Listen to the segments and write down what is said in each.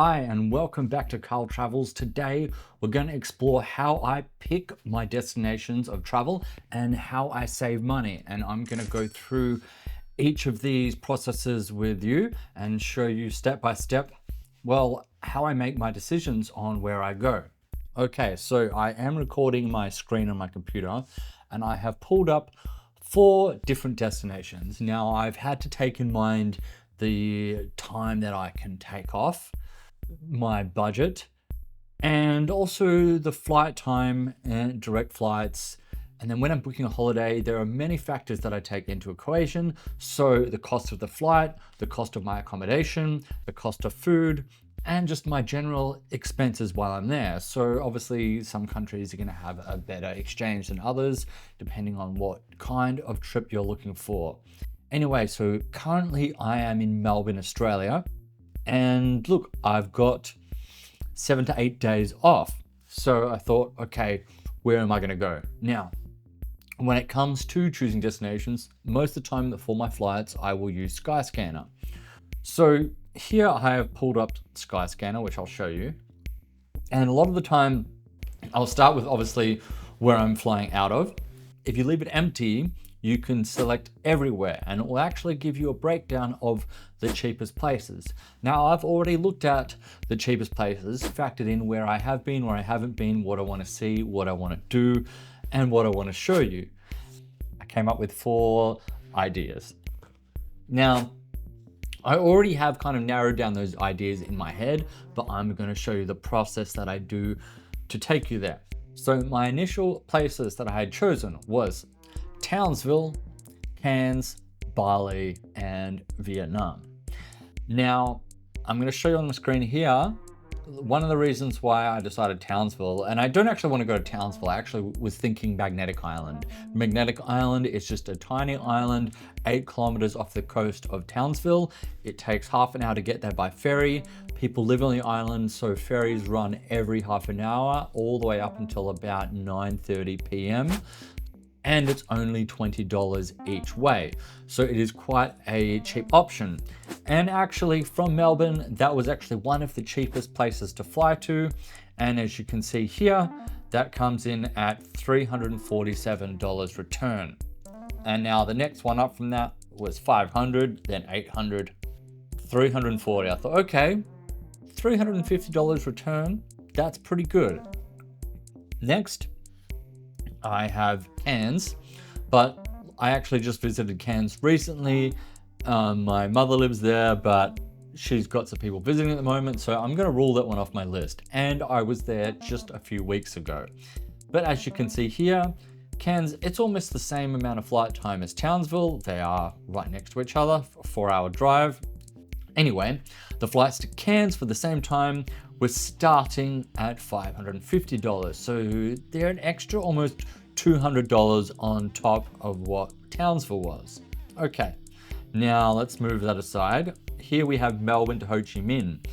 Hi, and welcome back to Carl Travels. Today, we're going to explore how I pick my destinations of travel and how I save money. And I'm going to go through each of these processes with you and show you step by step, how I make my decisions on where I go. Okay, so I am recording my screen on my computer and I have pulled up 4 different destinations. Now, I've had to take in mind the time that I can take off, my budget, and also the flight time and direct flights. And then when I'm booking a holiday, there are many factors that I take into equation. So the cost of the flight, the cost of my accommodation, the cost of food, and just my general expenses while I'm there. So obviously some countries are going to have a better exchange than others, depending on what kind of trip you're looking for. Anyway, so currently I am in Melbourne, Australia. And look, I've got 7 to 8 days off. So I thought, okay, where am I going to go? Now, when it comes to choosing destinations, most of the time for my flights, I will use Skyscanner. So here I have pulled up Skyscanner, which I'll show you. And a lot of the time, I'll start with obviously where I'm flying out of. If you leave it empty, you can select everywhere and it will actually give you a breakdown of the cheapest places. Now, I've already looked at the cheapest places, factored in where I have been, where I haven't been, what I want to see, what I want to do, and what I want to show you. I came up with 4 ideas. Now, I already have kind of narrowed down those ideas in my head, but I'm going to show you the process that I do to take you there. So my initial places that I had chosen was Townsville, Cairns, Bali, and Vietnam. Now, I'm going to show you on the screen here one of the reasons why I decided Townsville, and I don't actually want to go to Townsville. I actually was thinking Magnetic Island. Magnetic Island is just a tiny island 8 kilometers off the coast of Townsville. It takes half an hour to get there by ferry. People live on the island, so ferries run every half an hour all the way up until about 9:30 p.m. and it's only $20 each way. So it is quite a cheap option. And actually from Melbourne, that was actually one of the cheapest places to fly to. And as you can see here, that comes in at $347 return. And now the next one up from that was 500, then 800, 340. I thought, okay, $350 return, that's pretty good. Next, I have Cairns, but I actually just visited Cairns recently. My mother lives there, but she's got some people visiting at the moment, so I'm going to rule that one off my list. And I was there just a few weeks ago. But as you can see here, Cairns, it's almost the same amount of flight time as Townsville. They are right next to each other, a 4-hour drive. Anyway, the flights to Cairns for the same time were starting at $550. So they're an extra almost $200 on top of what Townsville was. Okay, now let's move that aside. Here we have Melbourne to Ho Chi Minh,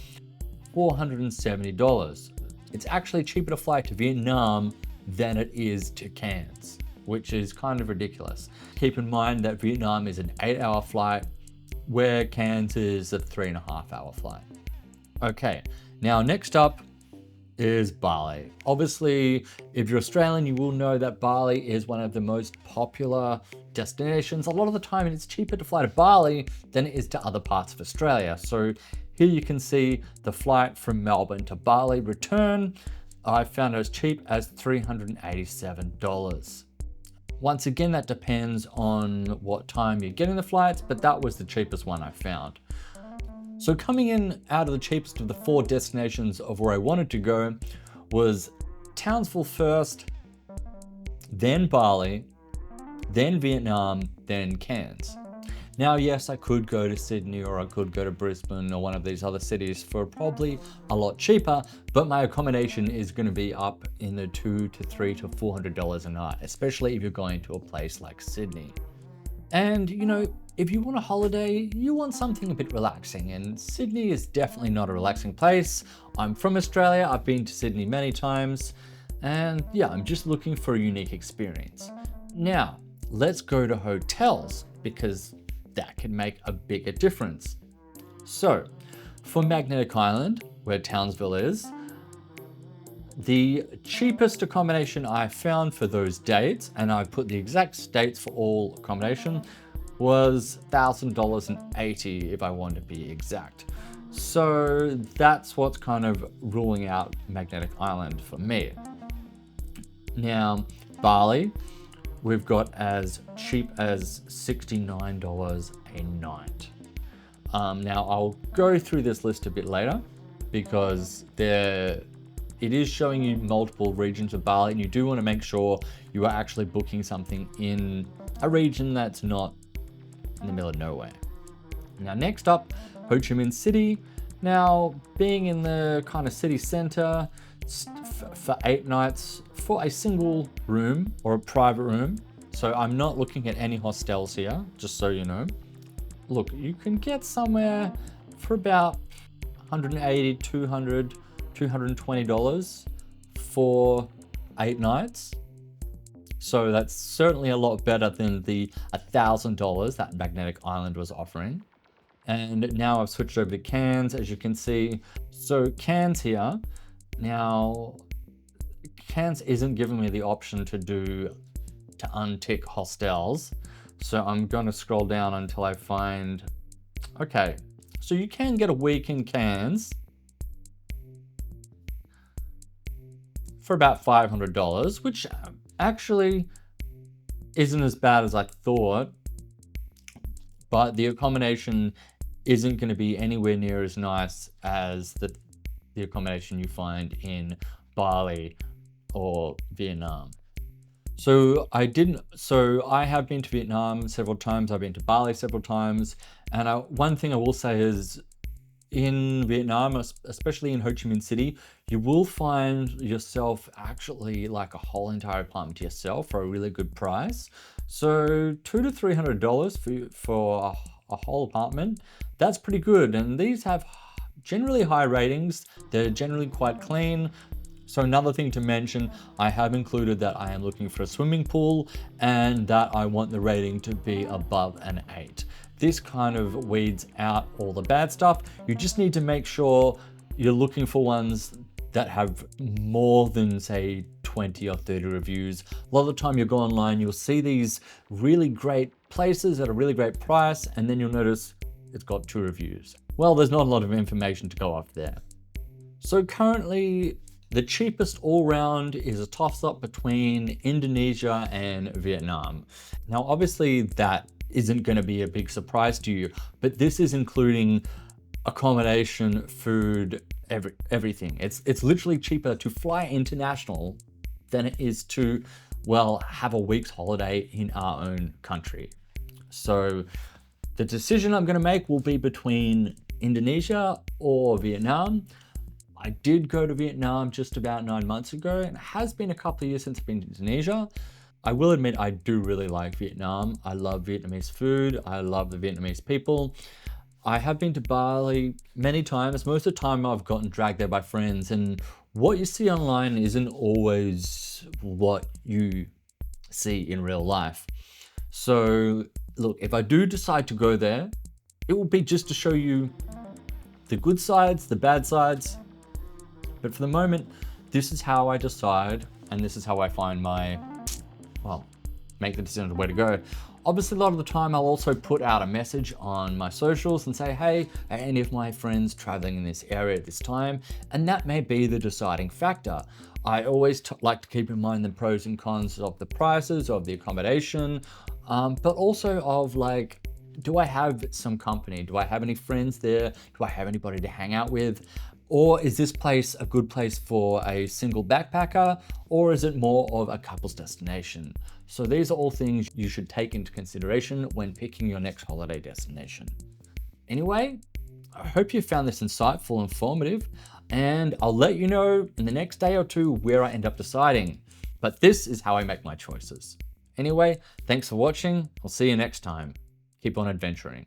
$470. It's actually cheaper to fly to Vietnam than it is to Cairns, which is kind of ridiculous. Keep in mind that Vietnam is an 8-hour flight, where Cairns is a 3.5-hour flight. Okay, now next up is Bali. Obviously, if you're Australian, you will know that Bali is one of the most popular destinations. A lot of the time, it's cheaper to fly to Bali than it is to other parts of Australia. So here you can see the flight from Melbourne to Bali return. I found it as cheap as $387. Once again, that depends on what time you're getting the flights, but that was the cheapest one I found. So coming in out of the cheapest of the 4 destinations of where I wanted to go was Townsville first, then Bali, then Vietnam, then Cairns. Now, yes, I could go to Sydney or I could go to Brisbane or one of these other cities for probably a lot cheaper, but my accommodation is going to be up in the $200 to $300 to $400 a night, especially if you're going to a place like Sydney. And you know, if you want a holiday, you want something a bit relaxing, and Sydney is definitely not a relaxing place. I'm from Australia, I've been to Sydney many times, and yeah, I'm just looking for a unique experience. Now, let's go to hotels, because that can make a bigger difference. So, for Magnetic Island, where Townsville is. The cheapest accommodation I found for those dates, and I put the exact dates for all accommodation, was $1,080 if I want to be exact. So that's what's kind of ruling out Magnetic Island for me. Now, Bali, we've got as cheap as $69 a night. Now I'll go through this list a bit later because it is showing you multiple regions of Bali, and you do want to make sure you are actually booking something in a region that's not in the middle of nowhere. Now, next up, Ho Chi Minh City. Now, being in the kind of city center for 8 nights for a single room or a private room. So I'm not looking at any hostels here, just so you know. Look, you can get somewhere for about $180, $200, $220 for 8 nights. So that's certainly a lot better than the $1,000 that Magnetic Island was offering. And now I've switched over to Cairns, as you can see. So Cairns here, now Cairns isn't giving me the option to untick hostels. So I'm going to scroll down until I find, okay, so you can get a week in Cairns for about $500, which actually isn't as bad as I thought, but the accommodation isn't going to be anywhere near as nice as the accommodation you find in Bali or Vietnam. So I have been to Vietnam several times, I've been to Bali several times, and one thing I will say is, in Vietnam, especially in Ho Chi Minh City, you will find yourself actually like a whole entire apartment to yourself for a really good price. So $200 to $300 for a whole apartment, that's pretty good. And these have generally high ratings. They're generally quite clean. So another thing to mention, I have included that I am looking for a swimming pool and that I want the rating to be above an 8. This kind of weeds out all the bad stuff. You just need to make sure you're looking for ones that have more than, say, 20 or 30 reviews. A lot of the time you go online, you'll see these really great places at a really great price, and then you'll notice it's got 2 reviews. Well, there's not a lot of information to go off there. So currently, the cheapest all-round is a toss-up between Indonesia and Vietnam. Now, obviously, that isn't going to be a big surprise to you, but this is including accommodation, food, everything. It's literally cheaper to fly international than it is to, well, have a week's holiday in our own country. So the decision I'm going to make will be between Indonesia or Vietnam. I did go to Vietnam just about 9 months ago, and it has been a couple of years since I've been to Indonesia. I will admit I do really like Vietnam. I love Vietnamese food. I love the Vietnamese people. I have been to Bali many times. Most of the time I've gotten dragged there by friends, and what you see online isn't always what you see in real life. So look, if I do decide to go there, it will be just to show you the good sides, the bad sides. But for the moment, this is how I decide, and this is how I find make the decision of where to go. Obviously, a lot of the time I'll also put out a message on my socials and say, hey, are any of my friends traveling in this area at this time? And that may be the deciding factor. I always like to keep in mind the pros and cons of the prices, of the accommodation, but also of like, do I have some company? Do I have any friends there? Do I have anybody to hang out with? Or is this place a good place for a single backpacker, or is it more of a couple's destination? So these are all things you should take into consideration when picking your next holiday destination. Anyway, I hope you found this insightful and informative, and I'll let you know in the next day or two where I end up deciding. But this is how I make my choices. Anyway, thanks for watching. I'll see you next time. Keep on adventuring.